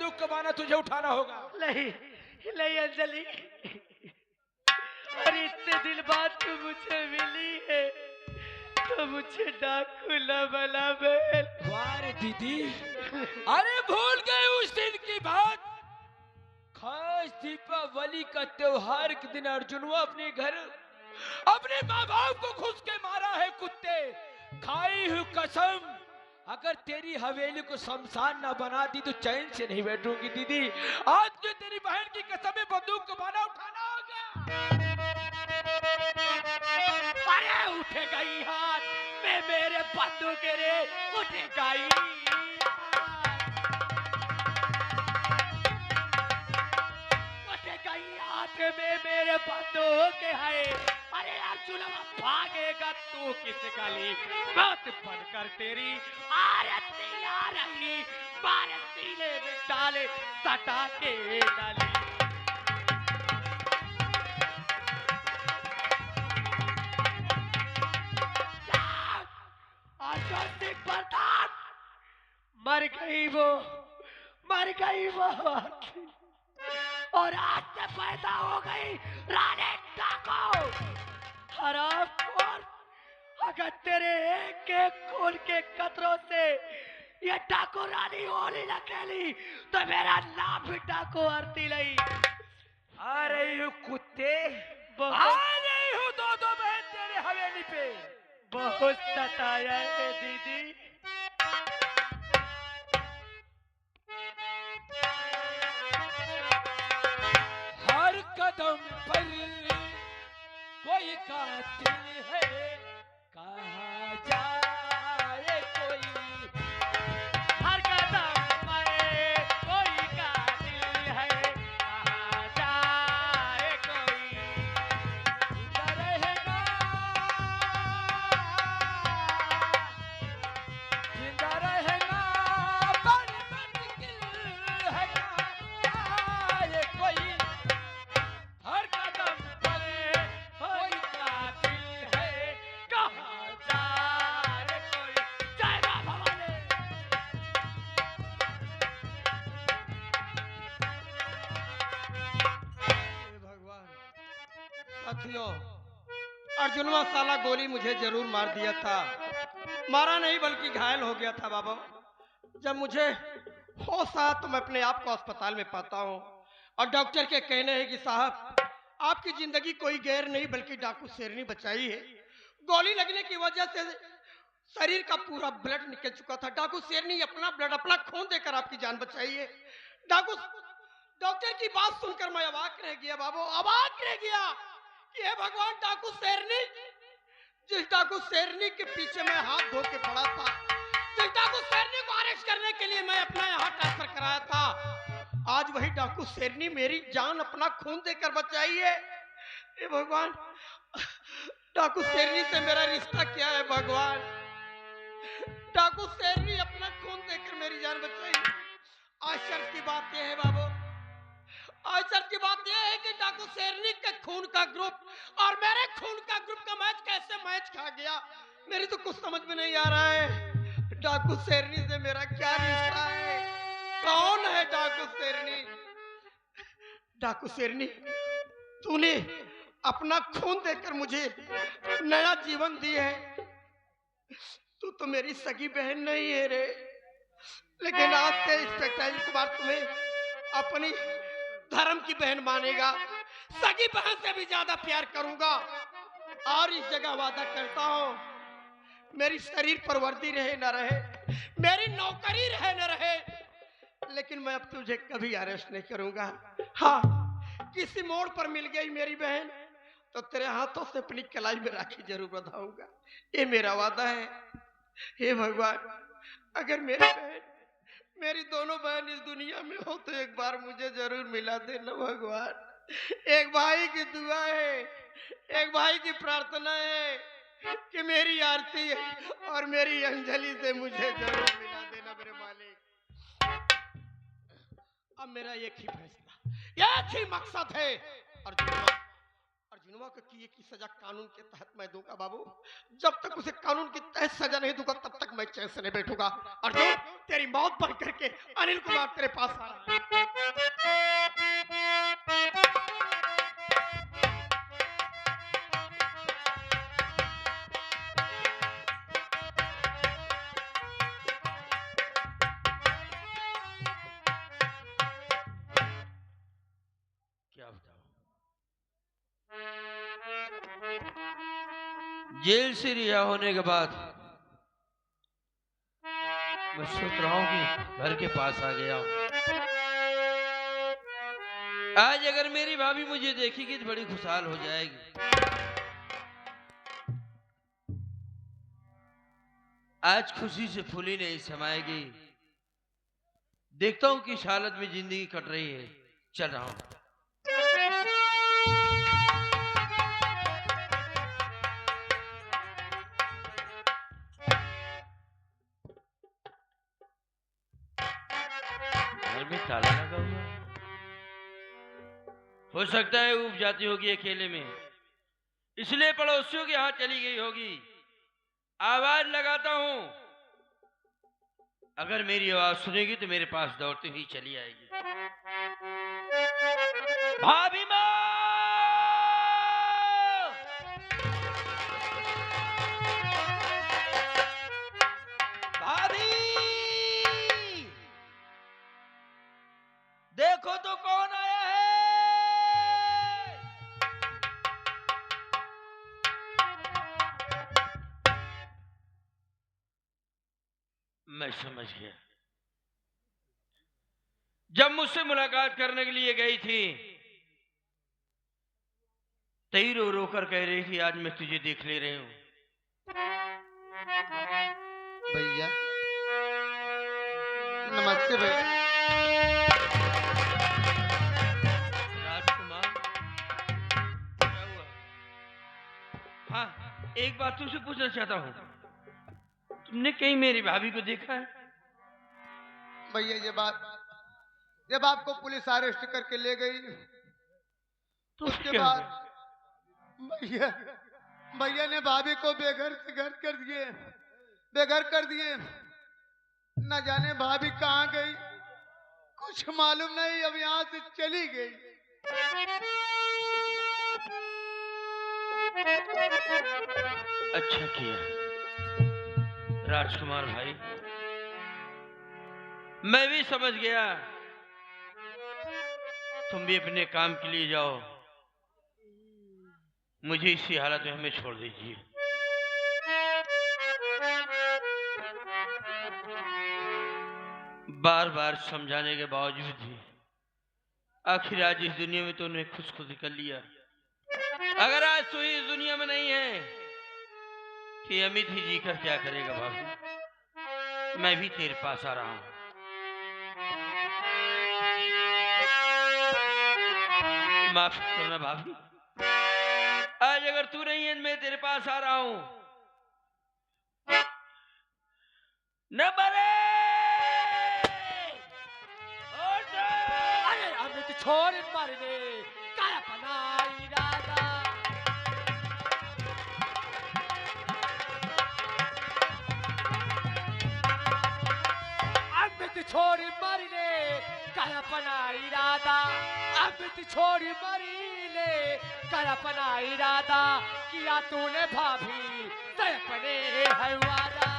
बंदूक का बाना तुझे उठाना होगा। नहीं नहीं अंजलि, अरे इतने दिन बाद तू मुझे मिली है तो मुझे डाकू न बना बहन। वाह रे दीदी, अरे भूल गए उस दिन की बात। खास दीपावली का त्योहार के दिन अर्जुनवा अपने घर अपने माँ बाप को घुस के मारा है कुत्ते। खाई हुई कसम, अगर तेरी हवेली को शमशान न बना दी तो चैन से नहीं बैठूंगी दीदी। आज जो तेरी बहन की कसम में बंदूक को बाना उठाना होगा। अरे उठेगा ही हाथ में मेरे बंदूक के रे, उठेगा ही हाथ में मेरे बंदूक के है। अरे अर्जुन भागेगा तू किस गली, बात बनकर तेरी आरती आ रही, बार सीने में डाले सटा के डाली। मर गई वो, मर गई वो, और आज से पैदा हो गई रानी डाकू। हरामखोर, अगर तेरे एक एक खून के कतरों से ये डाकू रानी होली न खेली तो मेरा नाम भी डाकू आरती नहीं। आ रही हूँ कुत्ते, बहुत आ रही हूँ दो दो बहन तेरे हवेली पे। बहुत सताया है दीदी। हर कदम पर कोई कातिल है, कहाँ जाए कोई। हर कदम पर कोई कातिल है, कहाँ जाए कोई। जिंदा रहेगा, जिंदा रहेगा, बन मुश्किल है, कहाँ जाए कोई। हर कदम पर कोई कातिल है, कहाँ जाए कोई। जय मां भवानी। हे भगवान। साथियों, अर्जुनवा साला गोली मुझे जरूर मार दिया था, मारा नहीं बल्कि घायल हो गया था बाबा। जब मुझे होश आया तो मैं अपने आप को अस्पताल में पाता हूँ और डॉक्टर के कहने हैं कि साहब आपकी जिंदगी कोई गैर नहीं बल्कि डाकू शेरनी बचाई है। गोली लगने की वजह से शरीर का पूरा ब्लड निकल चुका था। डाकू शेरनी अपना ब्लड, अपना खून देकर आपकी जान बचाई है। डाकू डॉक्टर की बात सुनकर मैं अवाक रह गया बाबू, अवाक रह गया कि हे भगवान, डाकू शेरनी, जिस डाकू शेरनी के पीछे मैं हाथ धो के पड़ा था, जिस डाकू शेरनी को अरेस्ट करने के लिए मैं अपना यहाँ ट्रांसफर कराया था, आज वही डाकू शेरनी मेरी जान अपना खून देकर बचाई है। हे भगवान, डाकू शेरनी से मेरा रिश्ता क्या है भगवान? डाकू शेरनी अपना खून देकर मेरी जान बचाई। आश्चर्य की बात यह है बाबू, आश्चर्य की बात यह है कि डाकू शेरनी के खून का ग्रुप और मेरे खून का ग्रुप का मैच कैसे मैच खा गया, मेरी तो कुछ समझ में नहीं आ रहा है। डाकू शेरनी से मेरा क्या रिश्ता है? कौन है डाकू शेरनी? डाकू शेरनी, तूने अपना खून देकर मुझे नया जीवन दी है। तू तो मेरी सगी बहन नहीं है रे, लेकिन आज से इस बार तुम्हें अपनी धर्म की बहन मानेगा। सगी बहन से भी ज्यादा प्यार करूंगा और इस जगह वादा करता हूं, मेरी शरीर पर वर्दी रहे न रहे, मेरी नौकरी रहे न रहे, लेकिन मैं अब तुझे कभी अरेस्ट नहीं करूंगा। हाँ, किसी मोड़ पर मिल गई मेरी बहन तो तेरे हाथों से अपनी कलाई में राखी जरूर बंधाऊंगा, ये मेरा वादा है। हे भगवान, अगर मेरी बहन, मेरी दोनों बहन इस दुनिया में हो तो एक बार मुझे जरूर मिला देना भगवान। एक भाई की दुआ है, एक भाई की प्रार्थना है कि मेरी आरती और मेरी अंजलि से मुझे जरूर मिला देना मेरे मालिक। अब मेरा एक ही फैसला, एक ही मकसद है। अर्जुनवा, अर्जुनवा को किए की सजा कानून के तहत मैं दूंगा बाबू। जब तक उसे कानून की तहत सजा नहीं दूंगा तब तक मैं चैन से नहीं बैठूंगा। अर्जुन, तेरी मौत पर करके अनिल कुमार तेरे पास आ रहा है। क्या बताऊं, जेल से रिहा होने के बाद मैं सोच रहा हूं कि घर के पास आ गया हूं। आज अगर मेरी भाभी मुझे देखेगी तो बड़ी खुशहाल हो जाएगी। आज खुशी से फूली नहीं समाएगी। देखता हूं कि इस हालत में जिंदगी कट रही है। चल रहा हूं। घर में ताला लगा हुआ है। हो सकता है ऊब जाती होगी अकेले में, इसलिए पड़ोसियों के हाथ चली गई होगी। आवाज लगाता हूं, अगर मेरी आवाज सुनेगी तो मेरे पास दौड़ती हुई चली आएगी। भाभी माँ! भाभी! देखो तो कौन आया है। मैं समझ गया, जब मुझसे मुलाकात करने के लिए गई थी तई रो रो कर कह रही थी आज मैं तुझे देख ले रही हूं। भैया नमस्ते भैया। राजकुमार, क्या हुआ? हाँ, एक बात तुमसे पूछना चाहता हूँ, तुमने कहीं मेरी भाभी को देखा है? भैया ये बात जब आपको पुलिस अरेस्ट करके ले गई तो उसके क्या बाद हुआ? भैया भैया ने भाभी को बेघर से घर कर दिए, बेघर कर दिए। न जाने भाभी कहाँ गई, कुछ मालूम नहीं, अब यहाँ से चली गई। अच्छा किया राजकुमार भाई, मैं भी समझ गया। तुम भी अपने काम के लिए जाओ, मुझे इसी हालत में हमें छोड़ दीजिए। बार बार समझाने के बावजूद भी आखिर आज इस दुनिया में तुमने खुद कर लिया। अगर आज तू इस दुनिया में नहीं है कि अमित ही जी कर क्या करेगा भाभी? मैं भी तेरे पास आ रहा हूं। माफ करना भाभी, आज अगर तू नहीं है मैं तेरे पास आ रहा हूं। न मरे! अरे अमित छोड़ मरने काय अपना इरादा। अमित छोड़ मरने काय अपना इरादा। अमित छोड़ मरने काय अपना इरादा। किया तूने भाभी तय अपने है वादा।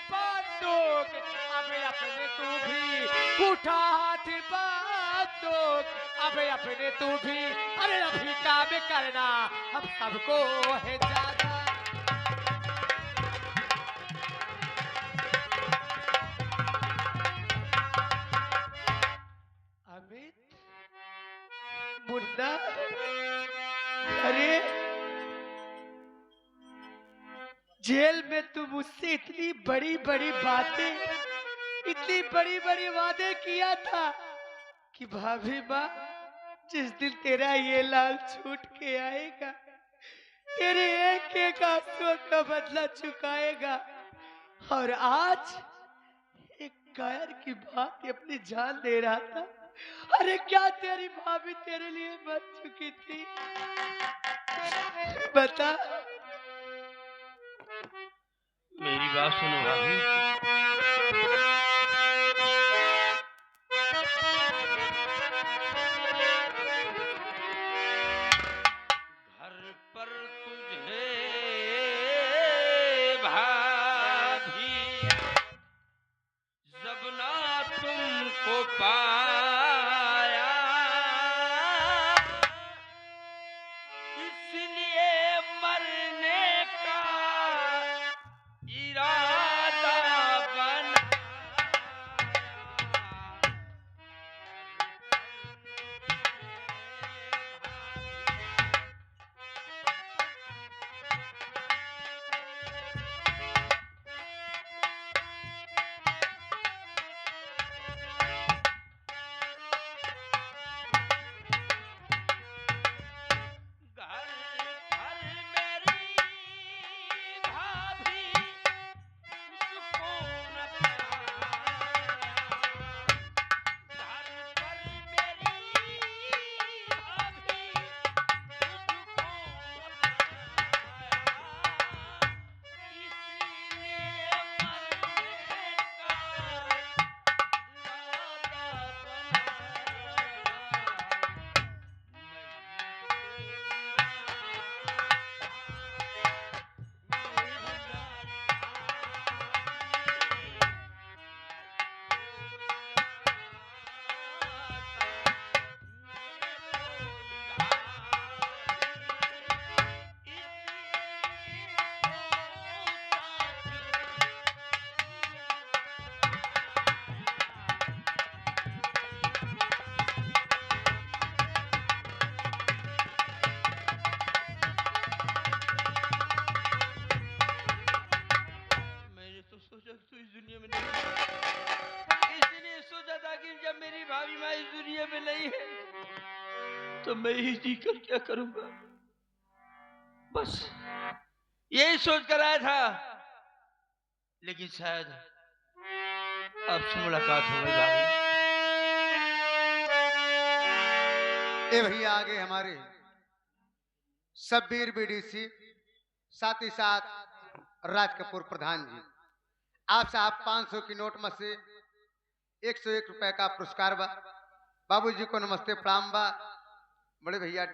बंदूक अब अपने तू भी उठा हाथ बंदूक अब अपने तू भी। अरे अभी काम करना अब सबको है ज्यादा। अमित मुन्ना, अरे जेल में तू मुझसे इतनी बड़ी बड़ी बातें, इतनी बड़ी बड़ी वादे किया था कि भाभी माँ जिस दिन तेरा ये लाल छूट के आएगा तेरे एक एक आंसू का बदला चुकाएगा। और आज कायर की बात अपनी जान दे रहा था। अरे क्या तेरी भाभी तेरे लिए मर चुकी थी? बता। मेरी बात सुनो भाभी। घर पर तुझे भाभी जब ना तुमको पाया, इसलिए मरने का इरादा बना। घर घर मेरी भाभी तुझको न पाया, घर पर मेरी भाभी तुझको न पाया, इसलिए मरने का मैंने तो सोचा तू इस दुनिया में नहीं है। इसलिए सोचा था कि जब मेरी भाभी माँ इस दुनिया में नहीं है तो मैं ही जी कर क्या करूंगा। बस यही सोच कर आया था, लेकिन शायद अब से मुलाकात हो गई भाभी। ए भैया आगे हमारे शब्बीर बीडीसी, साथ ही साथ राज कपूर प्रधान जी, आप साहब 500 की नोट में से 101 रुपए का पुरस्कार बा। बाबूजी को नमस्ते प्रणाम बा। बड़े भैया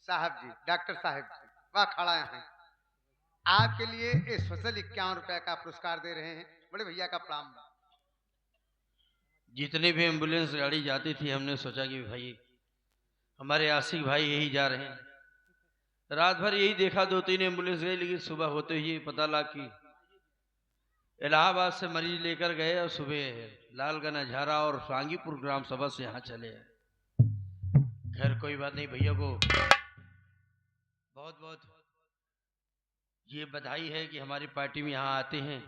साहब जी, डॉक्टर साहब जी वह खड़ा हैं, आपके लिए स्पेशल 51 रुपए का पुरस्कार दे रहे हैं। बड़े भैया का प्रणाम बा। जितनी भी एम्बुलेंस गाड़ी जाती थी हमने सोचा कि भाई हमारे आशिक भाई यही जा रहे हैं। रात भर यही देखा, 2-3 एम्बुलेंस गई, लेकिन सुबह होते ही पता लगा कि इलाहाबाद से मरीज लेकर गए और सुबह लालगंज हजारा और सांगीपुर ग्राम सभा से यहाँ चले आए। खैर कोई बात नहीं, भैया को बहुत बहुत ये बधाई है कि हमारी पार्टी में यहाँ आते हैं।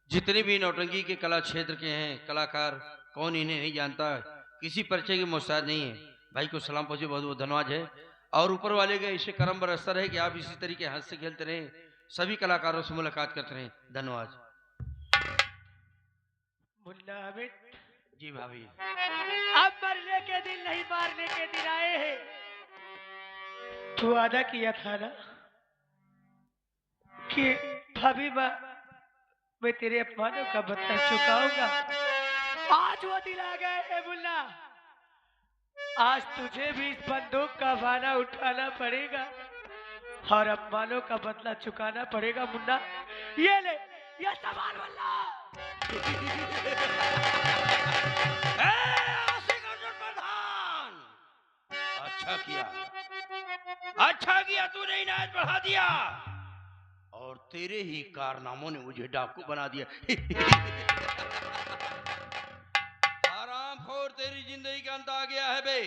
जितने भी नौटंकी के कला क्षेत्र के हैं कलाकार, कौन इन्हें नहीं जानता, किसी परिचय की मोहताज नहीं है। भाई को सलाम पहुंचे, बहुत बहुत धन्यवाद है। और ऊपर वाले का इसे करम बरसता रहे कि आप इसी तरीके हंसते खेलते रहें, सभी कलाकारों से मुलाकात करते रहें। धन्यवाद। मुन्ना अमित, जी भाभी। अब मरने के दिन नहीं मारने के दिन आए हैं। तू वादा किया था ना कि भाभी माँ मैं तेरे अपमानों का बदला चुकाऊंगा। आज वो दिन आ गए है मुन्ना। आज तुझे भी इस बंदूक का बाना उठाना पड़ेगा और अपमानों का बदला चुकाना पड़ेगा मुन्ना। ये ले, ये सामान मुन्ना। आशिक अर्जुन प्रधान, अच्छा किया तूने इनायत बढ़ा दिया और तेरे ही कारनामों ने मुझे डाकू बना दिया। आरामखोर, तेरी जिंदगी का अंत आ गया है बे।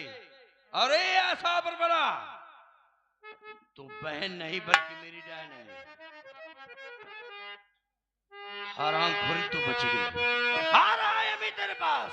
अरे ऐसा पर बना तू बहन नहीं बल्कि मेरी बहन है। हरामखोरी तू बच गई। आ रहा है अभी तेरे पास।